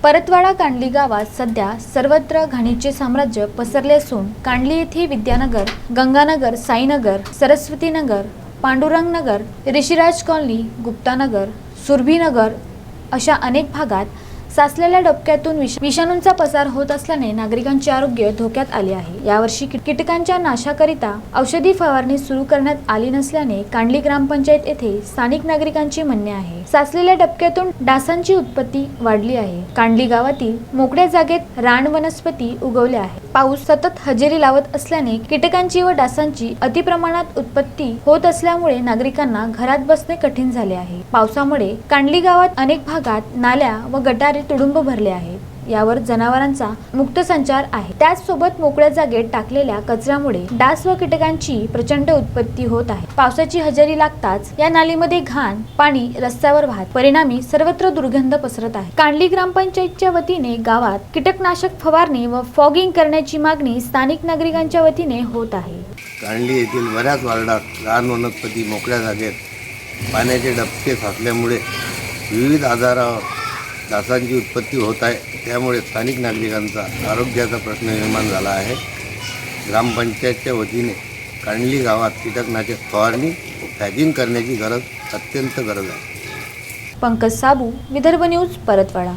परतवाडा कांडली गावात सध्या सर्वत्र घाणीचे साम्राज्य पसरले असून कांडली येथे विद्यानगर, गंगानगर, साईनगर, सरस्वतीनगर, पांडुरंगनगर, ऋषिराज कॉलनी, गुप्तानगर, सुरभीनगर अशा अनेक भागात साचलेल्या डबक्यातून विषाणूंचा पसार होत असल्याने नागरिकांचे आरोग्य धोक्यात आले आहे। यावर्षी कीटकांच्या नाशाकरिता औषधी फवारणी सुरू करण्यात आली नसल्याने कांडली ग्रामपंचायत येथे स्थानिक नागरिकांचे म्हणणे आहे। साचलेल्या डबक्यातून डासांची उत्पत्ती वाढली आहे। कांडली गावातील मोकळ्या जागेत रान वनस्पती उगवल्या आहेत। पाऊस सतत हजेरी लावत असल्याने कीटकांची व डासांची अतिप्रमाणात उत्पत्ती होत असल्यामुळे नागरिकांना घरात बसणे कठीण झाले आहे। पावसामुळे कांडली गावात अनेक भागात नाल्या व गटारे तुडुंब भरले आहेत। यावर जनावरांचा मुक्त संचार आहे। त्याचसोबत मोकळ्या जागेत टाकलेल्या कचऱ्यामुळे डास व कीटकांची प्रचंड उत्पत्ती होत आहे। पावसाची हजेरी लागताच या नालीमध्ये घाण पाणी रस्त्यावर वाहत परिणामी सर्वत्र दुर्गंध पसरत आहे। कांडली ग्रामपंचायतच्या वतीने गावात कीटकनाशक फवारणी व फॉगिंग करण्याची मागणी स्थानिक नागरिकांच्या वतीने होत आहे। कांडली येथील बऱ्याच वार्डात रान वनस्पती मोकळ्या जागेत पाण्याचे डबके साचल्यामुळे विविध आजारावर डासांची उत्पत्ती होत आहे। त्यामुळे स्थानिक नागरिकांचा आरोग्याचा प्रश्न निर्माण झाला आहे। ग्रामपंचायतच्या वतीने कांडली गावात कीटकनाशक फवारणी फॅगिंग करण्याची अत्यंत गरज आहे। पंकज साबू, विदर्भ न्यूज, परतवाडा।